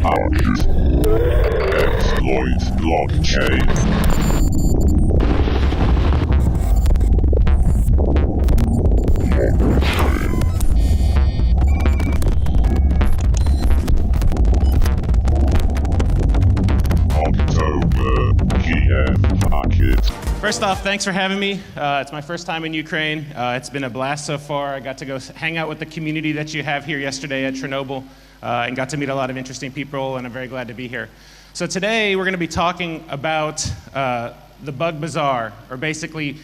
Exploit blockchain. First off, thanks for having me. It's my first time in Ukraine. It's been a blast so far. I got to go hang out with the community that you have here yesterday at Chernobyl and got to meet a lot of interesting people, and I'm very glad to be here. So today we're going to be talking about the Bug Bazaar, or basically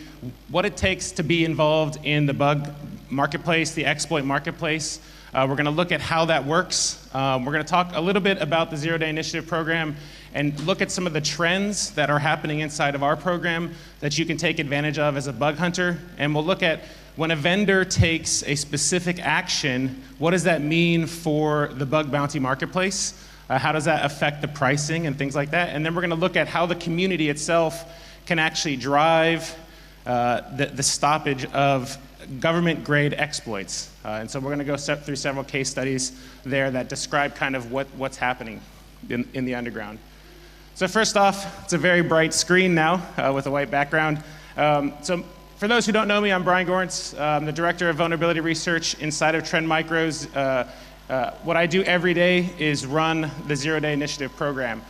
what it takes to be involved in the bug marketplace, the exploit marketplace. We're going to look at how that works. We're going to talk a little bit about the Zero-Day Initiative program and look at some of the trends that are happening inside of our program that you can take advantage of as a bug hunter. And we'll look at when a vendor takes a specific action, what does that mean for the bug bounty marketplace? How does that affect the pricing and things like that? And then we're going to look at how the community itself can actually drive the stoppage of government-grade exploits. And so we're going to go through several case studies there that describe kind of what's happening in the underground. So first off, it's a very bright screen now with a white background. So for those who don't know me, I'm Brian Gorenc. I'm the Director of Vulnerability Research inside of Trend Micro's. What I do every day is run the Zero-Day Initiative program.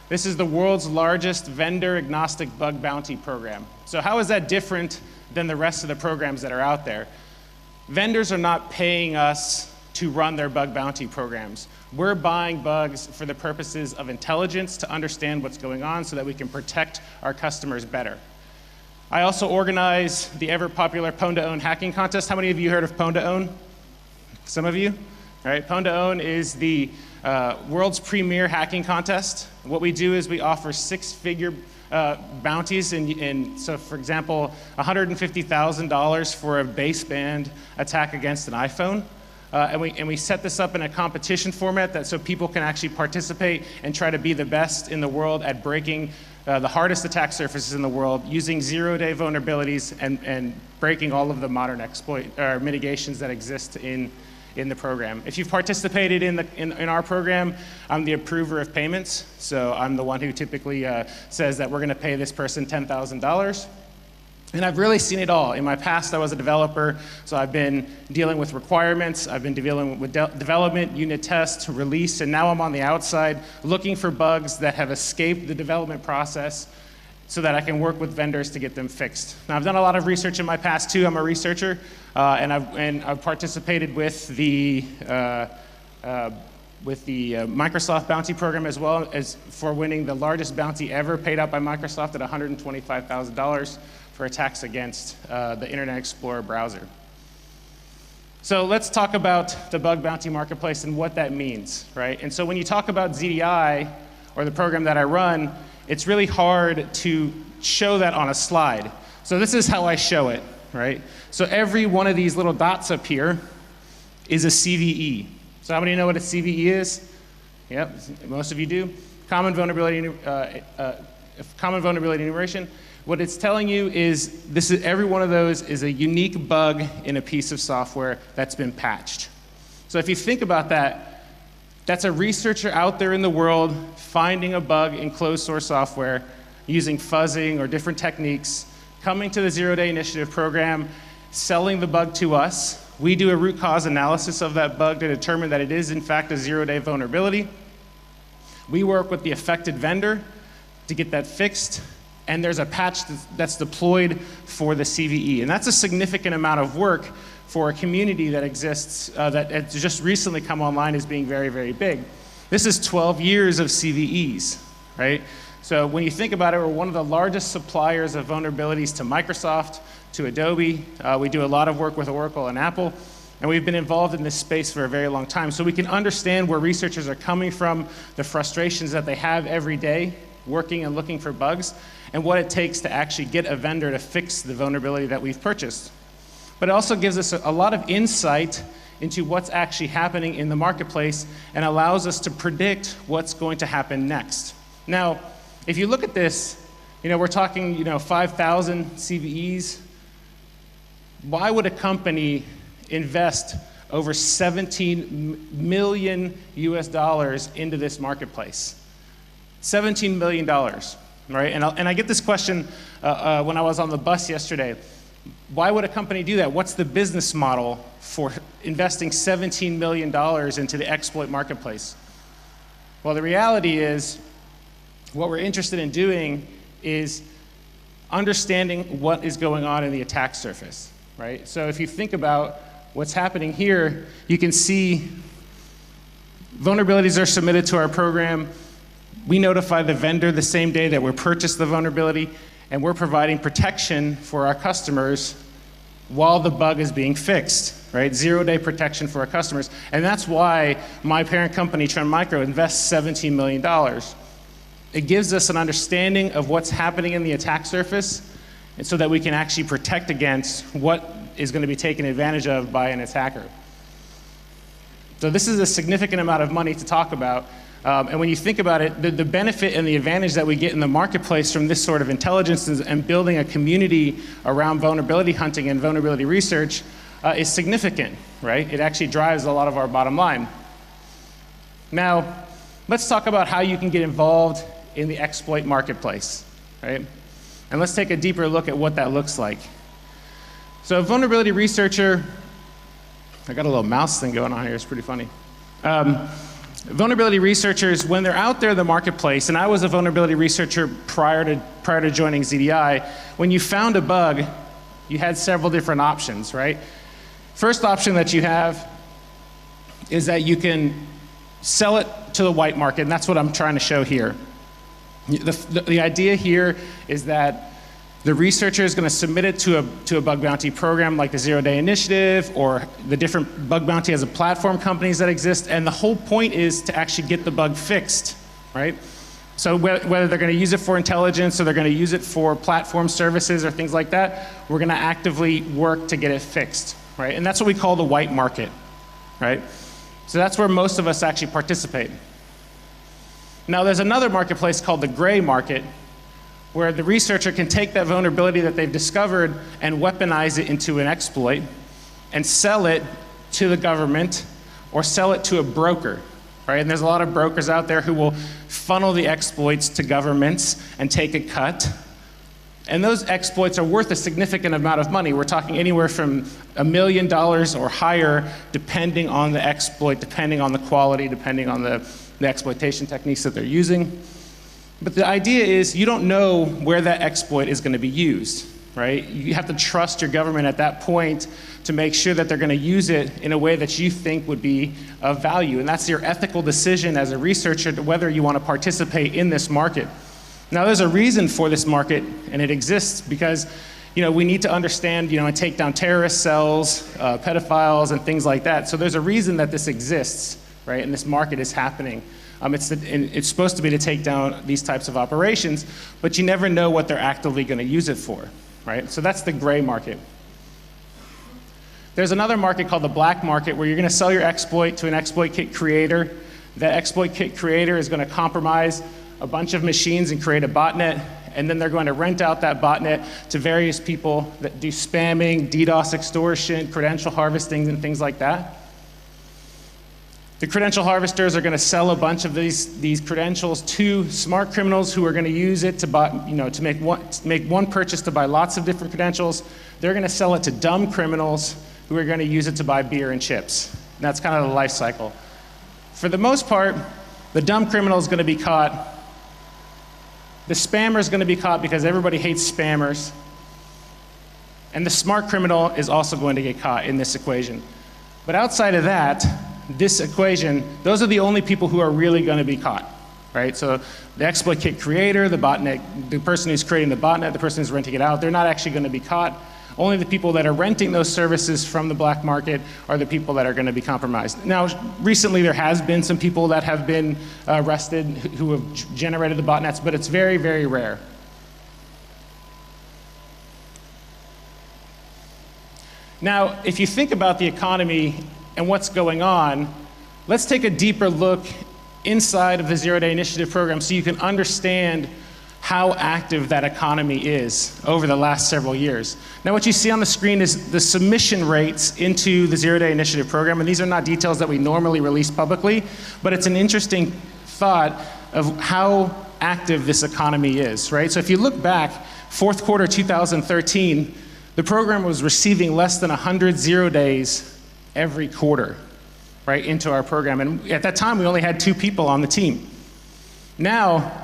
This is the world's largest vendor-agnostic bug bounty program. So how is that different than the rest of the programs that are out there? Vendors are not paying us to run their bug bounty programs. We're buying bugs for the purposes of intelligence to understand what's going on so that we can protect our customers better. I also organize the ever-popular Pwn2Own hacking contest. How many of you heard of Pwn2Own? Some of you? All right, Pwn2Own is the world's premier hacking contest. What we do is we offer six-figure bounties, so for example, $150,000 for a baseband attack against an iPhone. And we set this up in a competition format so people can actually participate and try to be the best in the world at breaking the hardest attack surfaces in the world using zero-day vulnerabilities and breaking all of the modern mitigations that exist in the program. If you've participated in our program, I'm the approver of payments. So I'm the one who typically says that we're going to pay this person $10,000. And I've really seen it all. In my past, I was a developer, so I've been dealing with requirements, I've been dealing with development, unit test, release, and now I'm on the outside looking for bugs that have escaped the development process so that I can work with vendors to get them fixed. Now, I've done a lot of research in my past too. I'm a researcher, and I've participated with the Microsoft bounty program as well as for winning the largest bounty ever paid out by Microsoft at $125,000 for attacks against the Internet Explorer browser. So let's talk about the bug bounty marketplace and what that means, right? And so when you talk about ZDI, or the program that I run, it's really hard to show that on a slide. So this is how I show it, right? So every one of these little dots up here is a CVE. So how many know what a CVE is? Yep, most of you do. Common vulnerability enumeration. What it's telling you is every one of those is a unique bug in a piece of software that's been patched. So if you think about that, that's a researcher out there in the world finding a bug in closed source software using fuzzing or different techniques, coming to the Zero-Day Initiative program, selling the bug to us. We do a root cause analysis of that bug to determine that it is in fact a zero-day vulnerability. We work with the affected vendor to get that fixed, and there's a patch that's deployed for the CVE. And that's a significant amount of work for a community that exists, that has just recently come online as being very, very big. This is 12 years of CVEs, right? So when you think about it, we're one of the largest suppliers of vulnerabilities to Microsoft, to Adobe. We do a lot of work with Oracle and Apple, and we've been involved in this space for a very long time. So we can understand where researchers are coming from, the frustrations that they have every day, working and looking for bugs, and what it takes to actually get a vendor to fix the vulnerability that we've purchased. But it also gives us a lot of insight into what's actually happening in the marketplace and allows us to predict what's going to happen next. Now, if you look at this, we're talking 5,000 CVEs. Why would a company invest over 17 million US dollars into this marketplace. $17 million, right? And I get this question when I was on the bus yesterday. Why would a company do that? What's the business model for investing $17 million into the exploit marketplace? Well, the reality is, what we're interested in doing is understanding what is going on in the attack surface, right? So if you think about what's happening here, you can see vulnerabilities are submitted to our program. We notify the vendor the same day that we purchased the vulnerability, and we're providing protection for our customers while the bug is being fixed, right? 0-day protection for our customers. And that's why my parent company, Trend Micro, invests $17 million. It gives us an understanding of what's happening in the attack surface, and so that we can actually protect against what is going to be taken advantage of by an attacker. So this is a significant amount of money to talk about. And when you think about it, the benefit and the advantage that we get in the marketplace from this sort of intelligence and building a community around vulnerability hunting and vulnerability research is significant, right? It actually drives a lot of our bottom line. Now, let's talk about how you can get involved in the exploit marketplace, right? And let's take a deeper look at what that looks like. So a vulnerability researcher, I got a little mouse thing going on here, it's pretty funny. Vulnerability researchers, when they're out there in the marketplace, and I was a vulnerability researcher prior to joining ZDI, when you found a bug, you had several different options, right? First option that you have is that you can sell it to the white market, and that's what I'm trying to show here. The idea here is that the researcher is going to submit it to a bug bounty program like the 0-Day Initiative or the different bug bounty as a platform companies that exist, and the whole point is to actually get the bug fixed, right? So whether they're going to use it for intelligence or they're going to use it for platform services or things like that, we're going to actively work to get it fixed, right? And that's what we call the white market, right? So that's where most of us actually participate. Now there's another marketplace called the gray market, where the researcher can take that vulnerability that they've discovered and weaponize it into an exploit and sell it to the government or sell it to a broker, right? And there's a lot of brokers out there who will funnel the exploits to governments and take a cut. And those exploits are worth a significant amount of money. We're talking anywhere from $1 million or higher, depending on the exploit, depending on the quality, depending on the exploitation techniques that they're using. But the idea is you don't know where that exploit is going to be used, right? You have to trust your government at that point to make sure that they're going to use it in a way that you think would be of value. And that's your ethical decision as a researcher to whether you want to participate in this market. Now, there's a reason for this market, and it exists because we need to understand and take down terrorist cells, pedophiles, and things like that. So there's a reason that this exists, right? And this market is happening. It's supposed to be to take down these types of operations, but you never know what they're actively going to use it for, right? So that's the gray market. There's another market called the black market where you're going to sell your exploit to an exploit kit creator. That exploit kit creator is going to compromise a bunch of machines and create a botnet, and then they're going to rent out that botnet to various people that do spamming, DDoS extortion, credential harvesting, and things like that. The credential harvesters are going to sell a bunch of these credentials to smart criminals who are going to use it to buy, to make one purchase to buy lots of different credentials. They're going to sell it to dumb criminals who are going to use it to buy beer and chips. And that's kind of the life cycle. For the most part, the dumb criminal is going to be caught. The spammer is going to be caught because everybody hates spammers. And the smart criminal is also going to get caught in this equation. But outside of that, this equation, those are the only people who are really going to be caught, right? So the exploit kit creator, the botnet, the person who's creating the botnet, the person who's renting it out, they're not actually going to be caught. Only the people that are renting those services from the black market are the people that are going to be compromised. Now, recently there has been some people that have been arrested who have generated the botnets, but it's very, very rare. Now, if you think about the economy and what's going on, let's take a deeper look inside of the 0-Day Initiative program so you can understand how active that economy is over the last several years. Now what you see on the screen is the submission rates into the Zero-Day Initiative program, and these are not details that we normally release publicly, but it's an interesting thought of how active this economy is, right? So if you look back, fourth quarter 2013, the program was receiving less than 100 zero days every quarter, right, into our program. And at that time, we only had 2 people on the team. Now,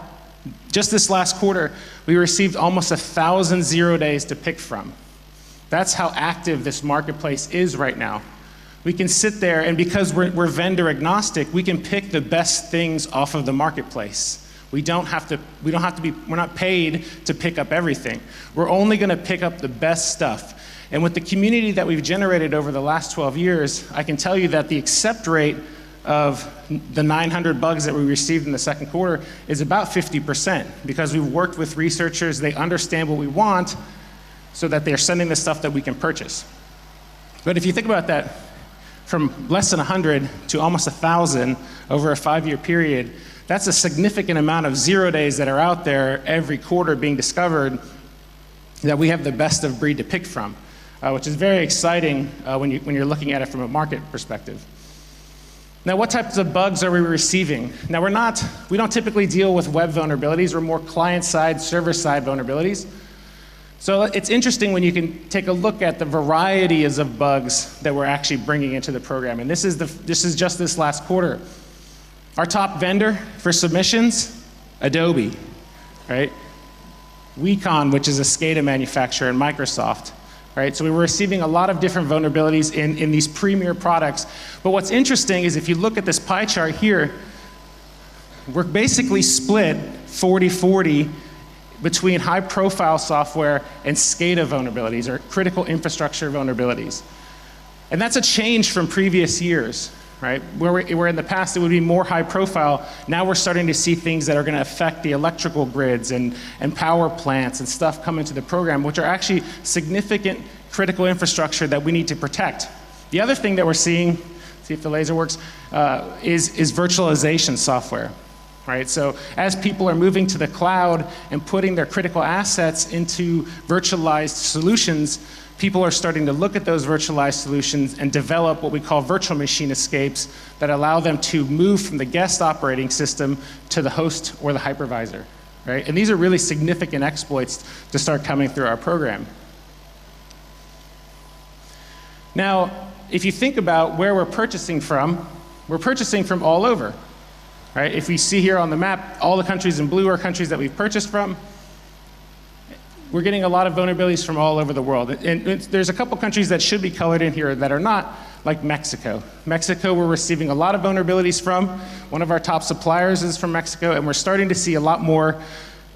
just this last quarter, we received almost 1,000 zero days to pick from. That's how active this marketplace is right now. We can sit there, and because we're vendor agnostic, we can pick the best things off of the marketplace. We're not paid to pick up everything. We're only gonna pick up the best stuff. And with the community that we've generated over the last 12 years, I can tell you that the accept rate of the 900 bugs that we received in the second quarter is about 50%, because we've worked with researchers, they understand what we want, so that they're sending the stuff that we can purchase. But if you think about that, from less than 100 to almost 1,000 over a 5-year period, that's a significant amount of zero days that are out there every quarter being discovered that we have the best of breed to pick from, which is very exciting when you're looking at it from a market perspective. Now, what types of bugs are we receiving? Now, we don't typically deal with web vulnerabilities. We're more client-side, server-side vulnerabilities. So it's interesting when you can take a look at the varieties of bugs that we're actually bringing into the program. And this is just this last quarter. Our top vendor for submissions, Adobe, right? Wacom, which is a SCADA manufacturer, and Microsoft. Right? So we were receiving a lot of different vulnerabilities in these premier products. But what's interesting is if you look at this pie chart here, we're basically split 40-40 between high-profile software and SCADA vulnerabilities, or critical infrastructure vulnerabilities. And that's a change from previous years, right? Where in the past it would be more high-profile, now we're starting to see things that are going to affect the electrical grids and power plants and stuff come into the program, which are actually significant critical infrastructure that we need to protect. The other thing that we're seeing, see if the laser works, is virtualization software. Right? So as people are moving to the cloud and putting their critical assets into virtualized solutions, people are starting to look at those virtualized solutions and develop what we call virtual machine escapes that allow them to move from the guest operating system to the host or the hypervisor. Right? And these are really significant exploits to start coming through our program. Now, if you think about where we're purchasing from all over. Right? If we see here on the map, all the countries in blue are countries that we've purchased from. We're getting a lot of vulnerabilities from all over the world. And there's a couple countries that should be colored in here that are not, like Mexico. Mexico, we're receiving a lot of vulnerabilities from. One of our top suppliers is from Mexico, and we're starting to see a lot more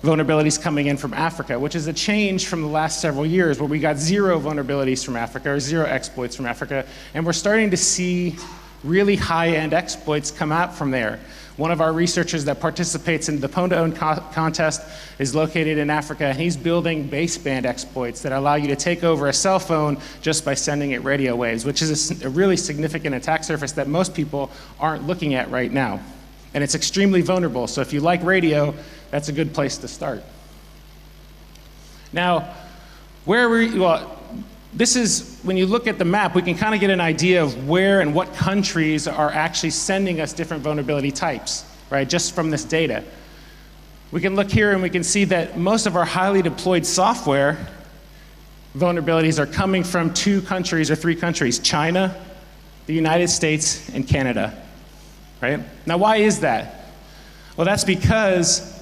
vulnerabilities coming in from Africa, which is a change from the last several years where we got 0 vulnerabilities from Africa, or 0 exploits from Africa, and we're starting to see really high-end exploits come out from there. One of our researchers that participates in the Pwn2Own contest is located in Africa, and he's building baseband exploits that allow you to take over a cell phone just by sending it radio waves, which is a really significant attack surface that most people aren't looking at right now. And it's extremely vulnerable, so if you like radio, that's a good place to start. Now, this is, when you look at the map, we can kind of get an idea of where and what countries are actually sending us different vulnerability types, right, just from this data. We can look here and we can see that most of our highly deployed software vulnerabilities are coming from 2 countries or 3 countries, China, the United States, and Canada, right? Now, why is that? Well, that's because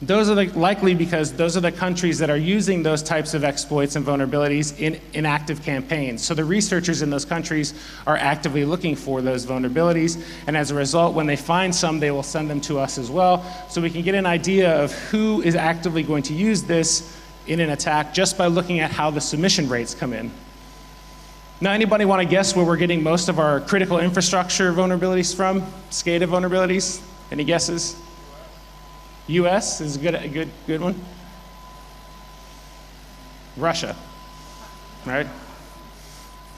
likely because those are the countries that are using those types of exploits and vulnerabilities in active campaigns. So the researchers in those countries are actively looking for those vulnerabilities, and as a result, when they find some, they will send them to us as well, so we can get an idea of who is actively going to use this in an attack just by looking at how the submission rates come in. Now, anybody want to guess where we're getting most of our critical infrastructure vulnerabilities from? SCADA vulnerabilities? Any guesses? US is a good one. Russia, right?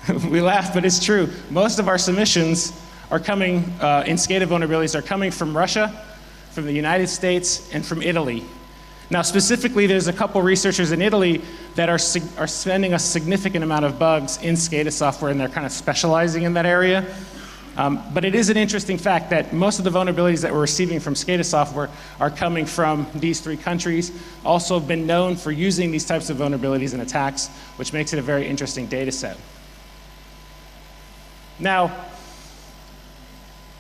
We laugh, but it's true. Most of our submissions are coming, in SCADA vulnerabilities, are coming from Russia, from the United States, and from Italy. Now, specifically, there's a couple researchers in Italy that are spending a significant amount of bugs in SCADA software, and they're kind of specializing in that area. But it is an interesting fact that most of the vulnerabilities that we're receiving from SCADA software are coming from these 3 countries, also have been known for using these types of vulnerabilities and attacks, which makes it a very interesting data set. Now,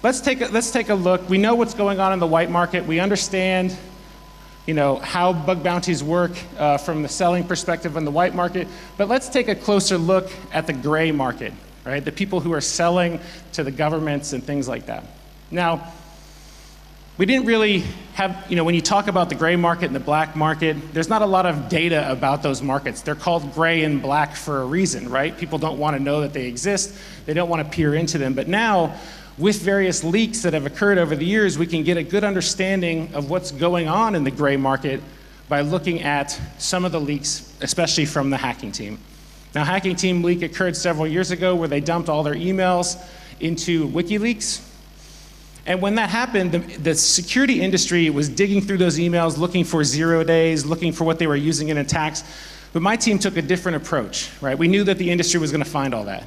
let's take a look. We know what's going on in the white market. We understand how bug bounties work from the selling perspective in the white market, but let's take a closer look at the gray market. Right? The people who are selling to the governments and things like that. Now, we didn't really have, when you talk about the gray market and the black market, there's not a lot of data about those markets. They're called gray and black for a reason, right? People don't want to know that they exist. They don't want to peer into them. But now, with various leaks that have occurred over the years, we can get a good understanding of what's going on in the gray market by looking at some of the leaks, especially from the hacking team. Now, hacking team leak occurred several years ago where they dumped all their emails into WikiLeaks. And when that happened, the security industry was digging through those emails, looking for 0 days, looking for what they were using in attacks. But my team took a different approach, right? We knew that the industry was going to find all that.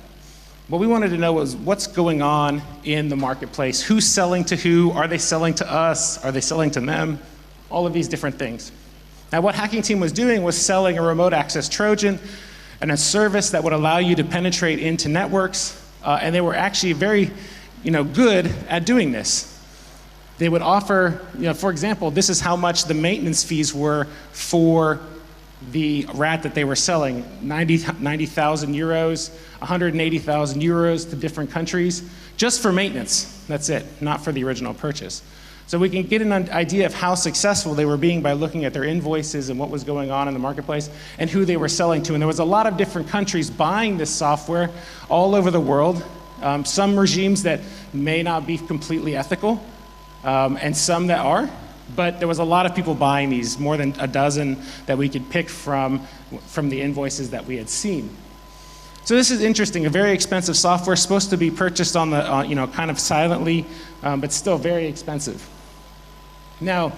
What we wanted to know was what's going on in the marketplace. Who's selling to who? Are they selling to us? Are they selling to them? All of these different things. Now, what hacking team was doing was selling a remote access Trojan and a service that would allow you to penetrate into networks, and they were actually very, good at doing this. They would offer, for example, this is how much the maintenance fees were for the rat that they were selling: 90,000 euros, 180,000 euros to different countries, just for maintenance. That's it, not for the original purchase. So we can get an idea of how successful they were being by looking at their invoices and what was going on in the marketplace and who they were selling to. And there was a lot of different countries buying this software all over the world. Some regimes that may not be completely ethical, and some that are. But there was a lot of people buying these, more than a dozen that we could pick from the invoices that we had seen. So this is interesting. A very expensive software, supposed to be purchased on the, kind of silently, but still very expensive. Now,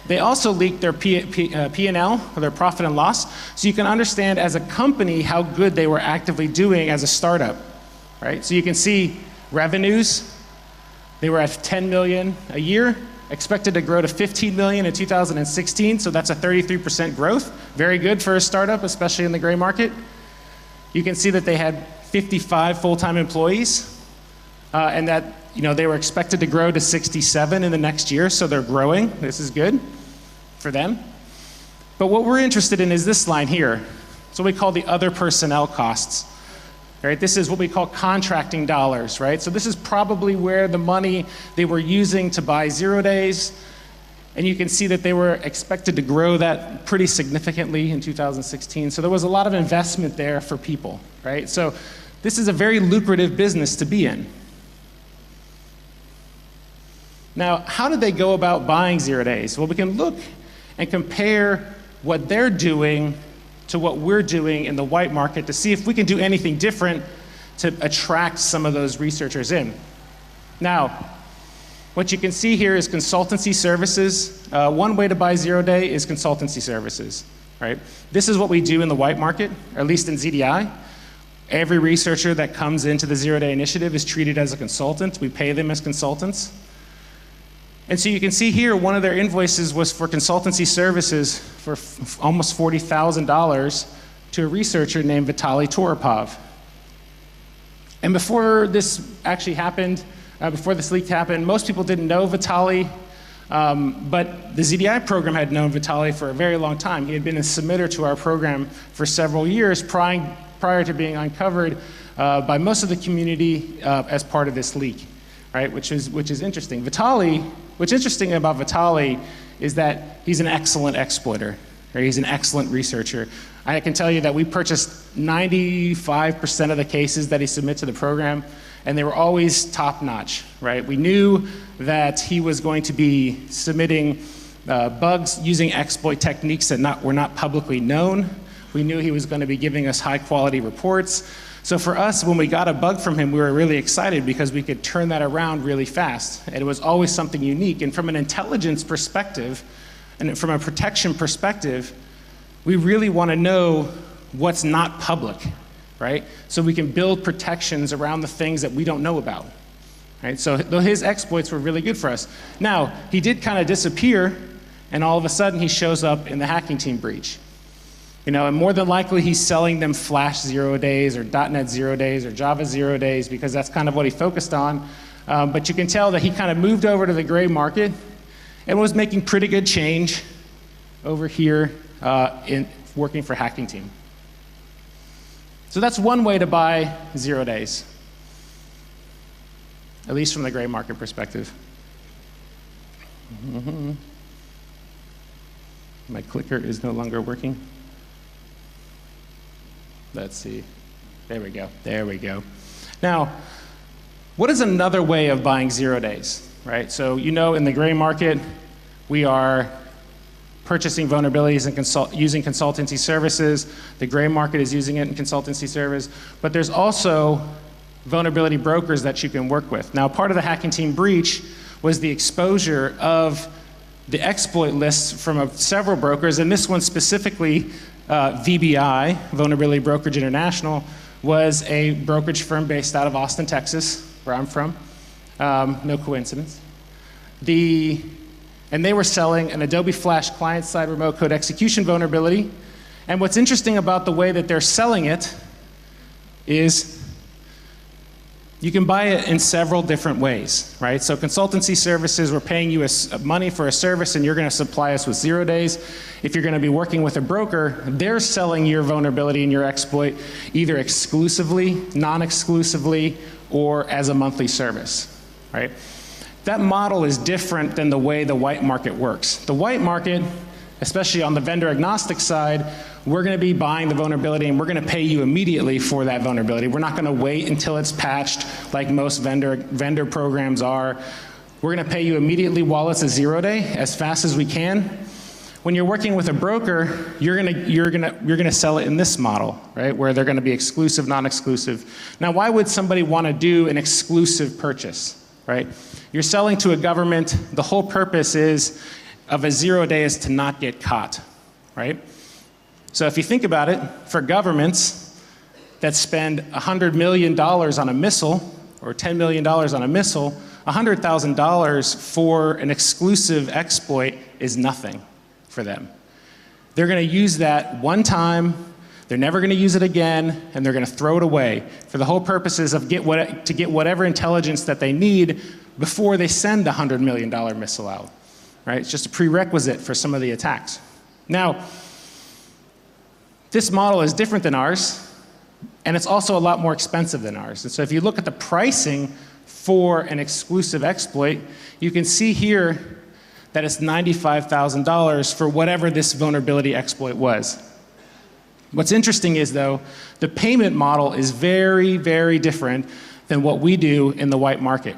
they also leaked their P&L, or their profit and loss, so you can understand as a company how good they were actively doing as a startup, right? So you can see revenues. They were at 10 million a year, expected to grow to 15 million in 2016, so that's a 33% growth. Very good for a startup, especially in the gray market. You can see that they had 55 full-time employees, and that they were expected to grow to 67 in the next year, so they're growing. This is good for them. But what we're interested in is this line here. It's what we call the other personnel costs. Right? This is what we call contracting dollars, right? So this is probably where the money they were using to buy 0 days, and you can see that they were expected to grow that pretty significantly in 2016. So there was a lot of investment there for people, right? So this is a very lucrative business to be in. Now, how did they go about buying 0 days? Well, we can look and compare what they're doing to what we're doing in the white market to see if we can do anything different to attract some of those researchers in. Now, what you can see here is consultancy services. One way to buy 0 day is consultancy services, right? This is what we do in the white market, or at least in ZDI. Every researcher that comes into the 0 day initiative is treated as a consultant. We pay them as consultants. And so you can see here, one of their invoices was for consultancy services for almost $40,000 to a researcher named Vitaly Toropov. And before this actually happened, before this leak happened, most people didn't know Vitaly, but the ZDI program had known Vitaly for a very long time. He had been a submitter to our program for several years prior to being uncovered by most of the community as part of this leak, right? Which is interesting. What's interesting about Vitaly is that he's an excellent exploiter, right? He's an excellent researcher. I can tell you that we purchased 95% of the cases that he submitted to the program, and they were always top-notch, right? We knew that he was going to be submitting bugs using exploit techniques that were not publicly known. We knew he was going to be giving us high-quality reports. So for us, when we got a bug from him, we were really excited because we could turn that around really fast. And it was always something unique. And from an intelligence perspective, And from a protection perspective, we really want to know what's not public, right? So we can build protections around the things that we don't know about, right? So his exploits were really good for us. Now, he did kind of disappear, and all of a sudden he shows up in the hacking team breach. You know, and more than likely he's selling them Flash 0 days or .NET 0 days or Java 0 days because that's kind of what he focused on. But you can tell that he kind of moved over to the gray market and was making pretty good change over here in working for hacking team. So that's one way to buy 0 days, at least from the gray market perspective. My clicker is no longer working. Let's see. There we go. There we go. Now, what is another way of buying 0 days, right? So you know in the gray market, we are purchasing vulnerabilities and using consultancy services. The gray market is using it in consultancy service. But there's also vulnerability brokers that you can work with. Now, part of the hacking team breach was the exposure of the exploit lists from several brokers, and this one specifically, VBI, Vulnerability Brokerage International, was a brokerage firm based out of Austin, Texas, where I'm from. No coincidence. And they were selling an Adobe Flash client-side remote code execution vulnerability. And what's interesting about the way that they're selling it is you can buy it in several different ways, right? So consultancy services, we're paying you money for a service and you're going to supply us with 0 days. If you're going to be working with a broker, they're selling your vulnerability and your exploit either exclusively, non-exclusively, or as a monthly service, right? That model is different than the way the white market works. The white market, especially on the vendor agnostic side, we're going to be buying the vulnerability and we're going to pay you immediately for that vulnerability. We're not going to wait until it's patched like most vendor programs are. We're going to pay you immediately while it's a 0 day, as fast as we can. When you're working with a broker, you're going to sell it in this model, right, where they're going to be exclusive, non-exclusive. Now, why would somebody want to do an exclusive purchase, right? You're selling to a government. The whole purpose of a 0 day is to not get caught, right? So if you think about it, for governments that spend $100 million on a missile or $10 million on a missile, $100,000 for an exclusive exploit is nothing for them. They're going to use that one time, they're never going to use it again, and they're going to throw it away for the whole purposes of to get whatever intelligence that they need before they send the $100 million missile out, right? It's just a prerequisite for some of the attacks. Now, this model is different than ours, and it's also a lot more expensive than ours. And so if you look at the pricing for an exclusive exploit, you can see here that it's $95,000 for whatever this vulnerability exploit was. What's interesting is, though, the payment model is very, very different than what we do in the white market.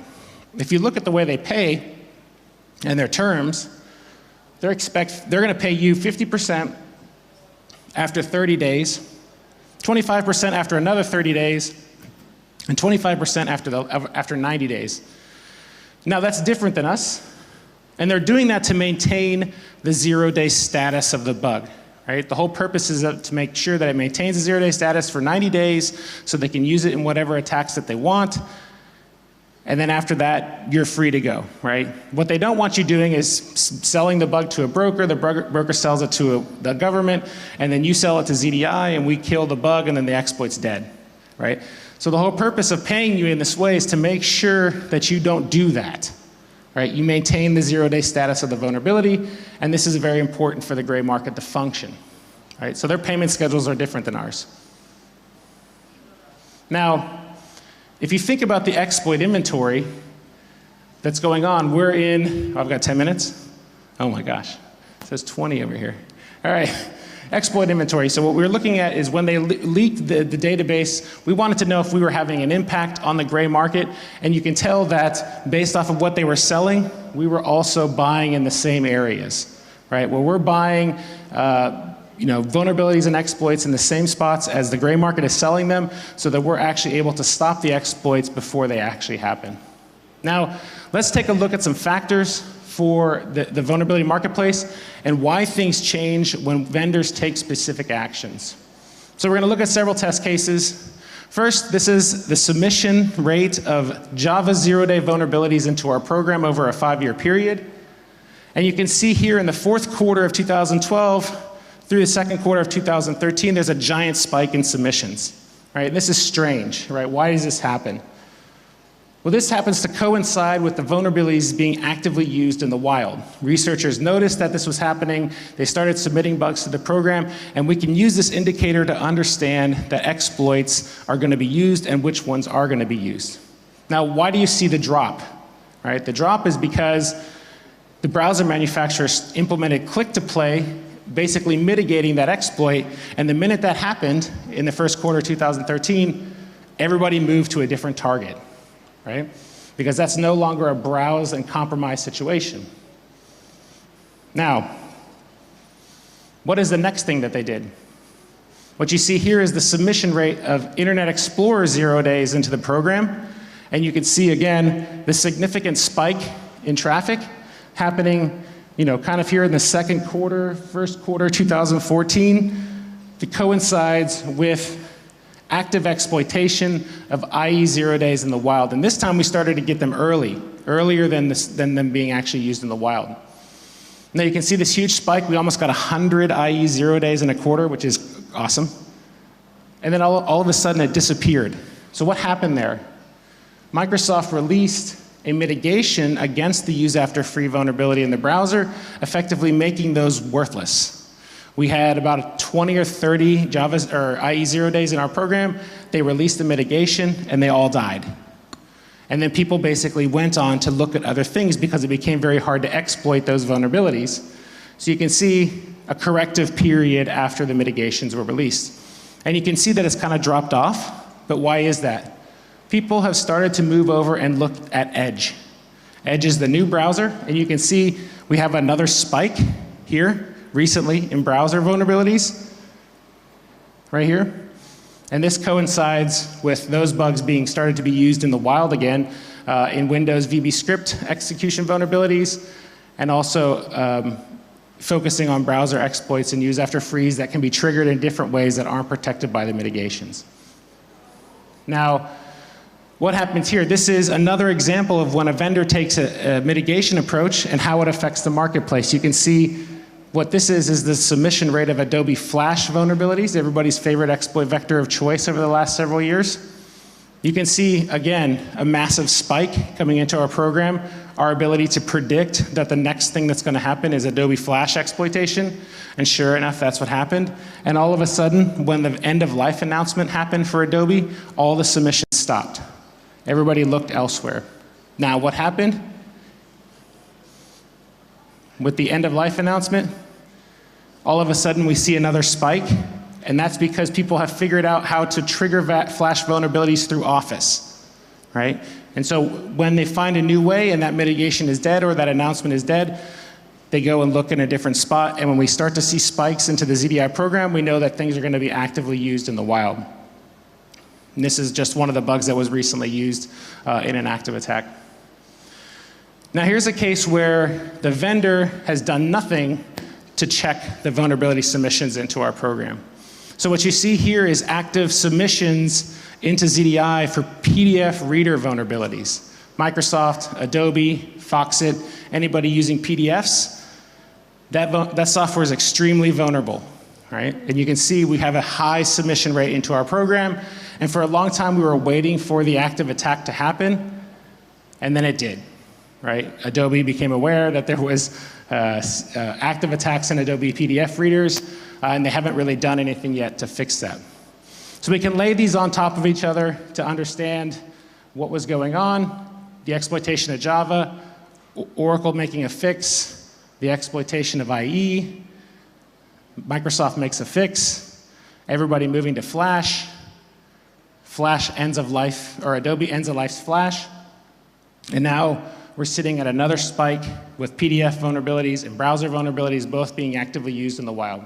If you look at the way they pay and their terms, they're going to pay you 50% after 30 days, 25% after another 30 days, and 25% after 90 days. Now, that's different than us, and they're doing that to maintain the 0 day status of the bug, right? The whole purpose is to make sure that it maintains a 0 day status for 90 days so they can use it in whatever attacks that they want. And then after that, you're free to go, right? What they don't want you doing is selling the bug to a broker, the broker sells it to the government, and then you sell it to ZDI, and we kill the bug, and then the exploit's dead, right? So the whole purpose of paying you in this way is to make sure that you don't do that, right? You maintain the 0 day status of the vulnerability, and this is very important for the gray market to function, right? So their payment schedules are different than ours. Now, if you think about the exploit inventory that's going on, we're in, I've got 10 minutes. Oh my gosh, it says 20 over here. All right, exploit inventory. So what we're looking at is when they leaked the database, we wanted to know if we were having an impact on the gray market, and you can tell that based off of what they were selling, we were also buying in the same areas, right? Where we're buying vulnerabilities and exploits in the same spots as the gray market is selling them, so that we're actually able to stop the exploits before they actually happen. Now, let's take a look at some factors for the vulnerability marketplace and why things change when vendors take specific actions. So we're going to look at several test cases. First, this is the submission rate of Java zero-day vulnerabilities into our program over a 5-year period. And you can see here in the fourth quarter of 2012 through the second quarter of 2013, there's a giant spike in submissions. Right? This is strange, right? Why does this happen? Well, this happens to coincide with the vulnerabilities being actively used in the wild. Researchers noticed that this was happening. They started submitting bugs to the program, and we can use this indicator to understand that exploits are going to be used and which ones are going to be used. Now, why do you see the drop? Right? The drop is because the browser manufacturers implemented click-to-play, basically mitigating that exploit, and the minute that happened in the first quarter of 2013, everybody moved to a different target. Right? Because that's no longer a browse and compromise situation. Now, what is the next thing that they did? What you see here is the submission rate of Internet Explorer 0 days into the program, and you can see again the significant spike in traffic happening, kind of here in the second quarter, first quarter 2014, that coincides with active exploitation of IE 0 days in the wild. And this time we started to get them earlier than them being actually used in the wild. Now you can see this huge spike. We almost got 100 IE 0 days in a quarter, which is awesome. And then all of a sudden it disappeared. So what happened there? Microsoft released a mitigation against the use after free vulnerability in the browser, effectively making those worthless. We had about 20 or 30 IE 0 days in our program. They released the mitigation, and they all died. And then people basically went on to look at other things because it became very hard to exploit those vulnerabilities. So you can see a corrective period after the mitigations were released. And you can see that it's kind of dropped off, but why is that? People have started to move over and look at Edge. Edge is the new browser, and you can see we have another spike here recently in browser vulnerabilities, right here. And this coincides with those bugs being started to be used in the wild again in Windows VB script execution vulnerabilities, and also focusing on browser exploits and use after freeze that can be triggered in different ways that aren't protected by the mitigations. Now, what happens here? This is another example of when a vendor takes a mitigation approach and how it affects the marketplace. You can see what this is the submission rate of Adobe Flash vulnerabilities, everybody's favorite exploit vector of choice over the last several years. You can see, again, a massive spike coming into our program, our ability to predict that the next thing that's going to happen is Adobe Flash exploitation, and sure enough, that's what happened. And all of a sudden, when the end of life announcement happened for Adobe, all the submissions stopped. Everybody looked elsewhere. Now, what happened? With the end of life announcement, all of a sudden we see another spike, and that's because people have figured out how to trigger Flash vulnerabilities through Office, right? And so when they find a new way and that mitigation is dead or that announcement is dead, they go and look in a different spot, and when we start to see spikes into the ZDI program, we know that things are going to be actively used in the wild. And this is just one of the bugs that was recently used in an active attack. Now here's a case where the vendor has done nothing to check the vulnerability submissions into our program. So what you see here is active submissions into ZDI for PDF reader vulnerabilities. Microsoft, Adobe, Foxit, anybody using PDFs, that software is extremely vulnerable, right? And you can see we have a high submission rate into our program, and for a long time we were waiting for the active attack to happen, and then it did. Right? Adobe became aware that there was active attacks in Adobe PDF readers, and they haven't really done anything yet to fix that. So we can lay these on top of each other to understand what was going on, the exploitation of Java, Oracle making a fix, the exploitation of IE, Microsoft makes a fix, everybody moving to Flash, Flash ends of life, or Adobe ends of life's Flash, and now we're sitting at another spike with PDF vulnerabilities and browser vulnerabilities both being actively used in the wild,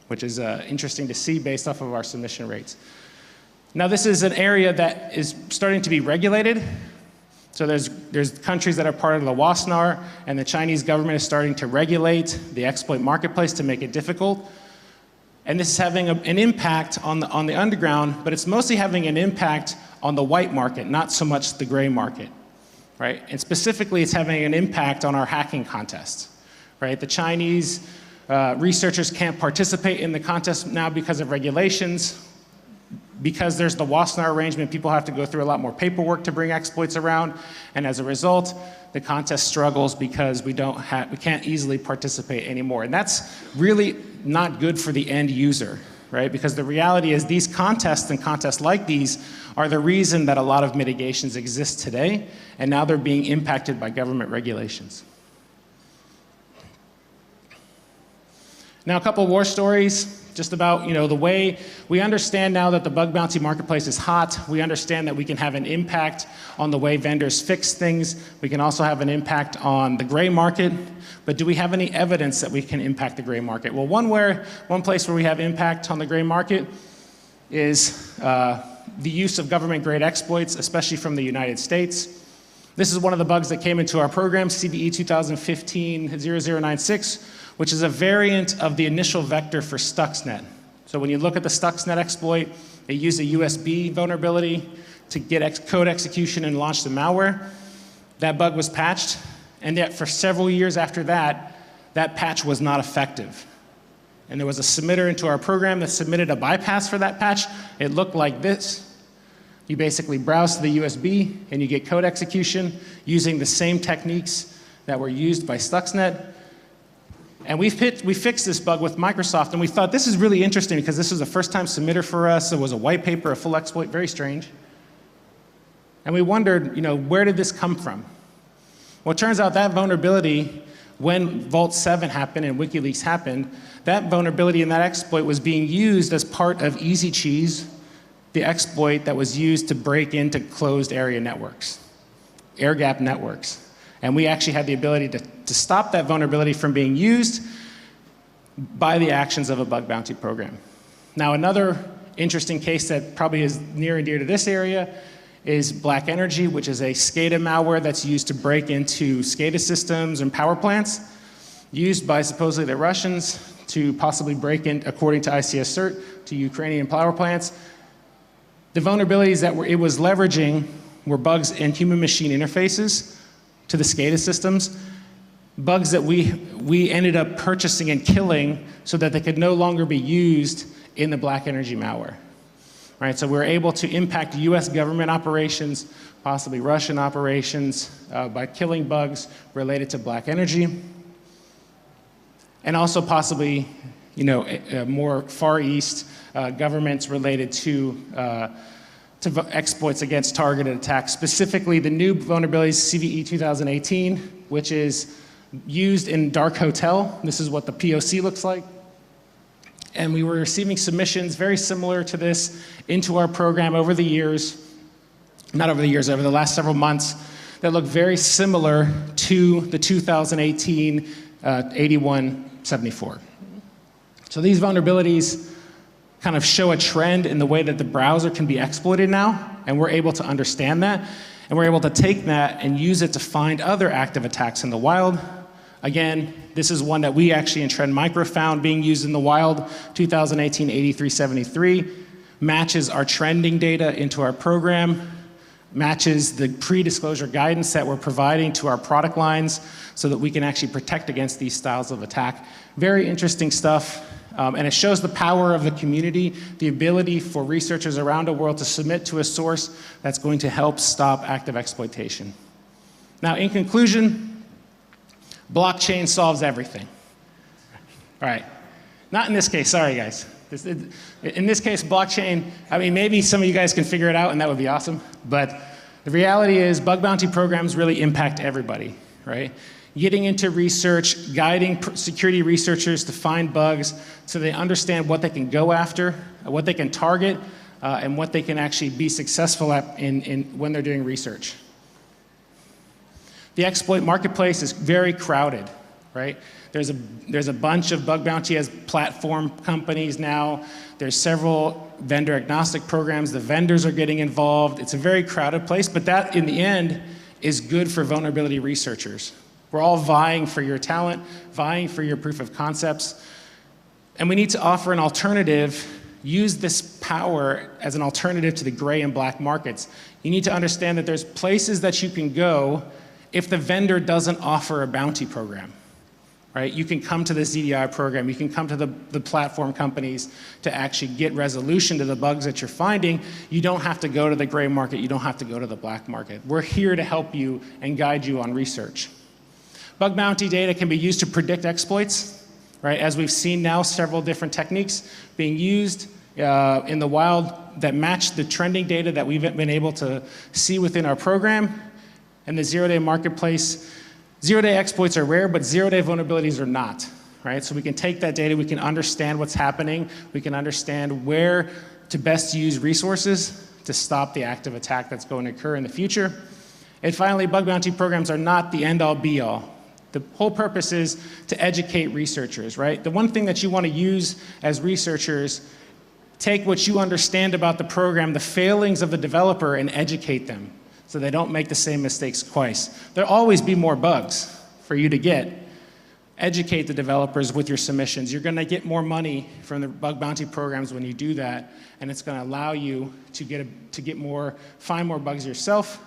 which is interesting to see based off of our submission rates. Now this is an area that is starting to be regulated. So there's countries that are part of the WASNAR, and the Chinese government is starting to regulate the exploit marketplace to make it difficult. And this is having an impact on the underground, but it's mostly having an impact on the white market, not so much the gray market, right? And specifically, it's having an impact on our hacking contests, right? The Chinese researchers can't participate in the contest now because of regulations. Because there's the WASNAR arrangement, people have to go through a lot more paperwork to bring exploits around, and as a result, the contest struggles because we can't easily participate anymore. And that's really not good for the end user, right? Because the reality is these contests and contests like these are the reason that a lot of mitigations exist today, and now they're being impacted by government regulations. Now, a couple war stories. Just about, the way we understand now that the bug bounty marketplace is hot. We understand that we can have an impact on the way vendors fix things. We can also have an impact on the gray market. But do we have any evidence that we can impact the gray market? Well, one place where we have impact on the gray market is the use of government-grade exploits, especially from the United States. This is one of the bugs that came into our program, CVE 2015-0096, which is a variant of the initial vector for Stuxnet. So when you look at the Stuxnet exploit, it used a USB vulnerability to get code execution and launch the malware. That bug was patched, and yet for several years after that, that patch was not effective. And there was a submitter into our program that submitted a bypass for that patch. It looked like this. You basically browse to the USB, and you get code execution using the same techniques that were used by Stuxnet. And we fixed this bug with Microsoft, and we thought this is really interesting because this was a first-time submitter for us. It was a white paper, a full exploit, very strange. And we wondered, where did this come from? Well, it turns out that vulnerability, when Vault 7 happened and WikiLeaks happened, that vulnerability in that exploit was being used as part of Easy Cheese, the exploit that was used to break into closed area networks, air-gapped networks. And we actually had the ability to stop that vulnerability from being used by the actions of a bug bounty program. Now, another interesting case that probably is near and dear to this area is Black Energy, which is a SCADA malware that's used to break into SCADA systems and power plants, used by supposedly the Russians to possibly break in, according to ICS CERT, to Ukrainian power plants. The vulnerabilities that it was leveraging were bugs in human-machine interfaces to the SCADA systems, bugs that we ended up purchasing and killing so that they could no longer be used in the Black Energy malware. Right, so we were able to impact US government operations, possibly Russian operations, by killing bugs related to Black Energy, and also possibly, more Far East governments related to exploits against targeted attacks, specifically the new vulnerabilities CVE 2018, which is used in Dark Hotel. This is what the POC looks like. And we were receiving submissions very similar to this into our program over the last several months that look very similar to the 2018 8174. So these vulnerabilities kind of show a trend in the way that the browser can be exploited now, and we're able to understand that, and we're able to take that and use it to find other active attacks in the wild. Again, this is one that we actually in Trend Micro found being used in the wild, 2018 8373, matches our trending data into our program, matches the pre-disclosure guidance that we're providing to our product lines so that we can actually protect against these styles of attack. Very interesting stuff. And it shows the power of the community, the ability for researchers around the world to submit to a source that's going to help stop active exploitation. Now, in conclusion, blockchain solves everything. All right. Not in this case, sorry guys. In this case, blockchain, maybe some of you guys can figure it out and that would be awesome, but the reality is bug bounty programs really impact everybody, right? Getting into research, guiding security researchers to find bugs so they understand what they can go after, what they can target, and what they can actually be successful at when they're doing research. The exploit marketplace is very crowded, right? There's a bunch of bug bounty as platform companies now. There's several vendor agnostic programs. The vendors are getting involved. It's a very crowded place, but that in the end is good for vulnerability researchers. We're all vying for your talent, vying for your proof of concepts, and we need to offer an alternative, use this power as an alternative to the gray and black markets. You need to understand that there's places that you can go if the vendor doesn't offer a bounty program. Right? You can come to the ZDI program, you can come to the platform companies to actually get resolution to the bugs that you're finding. You don't have to go to the gray market, you don't have to go to the black market. We're here to help you and guide you on research. Bug bounty data can be used to predict exploits, right? As we've seen now, several different techniques being used in the wild that match the trending data that we've been able to see within our program. And the zero-day marketplace, zero-day exploits are rare, but zero-day vulnerabilities are not, right? So we can take that data, we can understand what's happening, we can understand where to best use resources to stop the active attack that's going to occur in the future. And finally, bug bounty programs are not the end-all, be-all. The whole purpose is to educate researchers, right? The one thing that you want to use as researchers, take what you understand about the program, the failings of the developer, and educate them, so they don't make the same mistakes twice. There'll always be more bugs for you to get. Educate the developers with your submissions. You're gonna get more money from the bug bounty programs when you do that, and it's gonna allow you to find more bugs yourself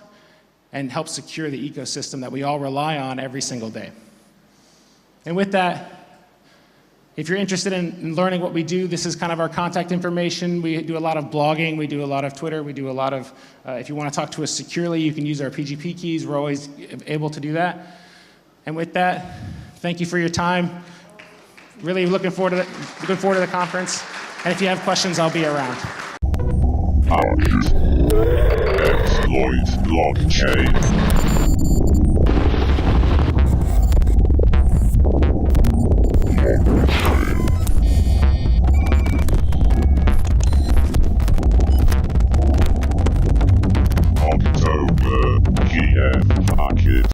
and help secure the ecosystem that we all rely on every single day. And with that, if you're interested in learning what we do, this is kind of our contact information. We do a lot of blogging, we do a lot of Twitter, we do a lot of, if you want to talk to us securely, you can use our PGP keys. We're always able to do that. And with that, thank you for your time. Really looking forward to the conference. And if you have questions, I'll be around. HackIT. Exploit blockchain.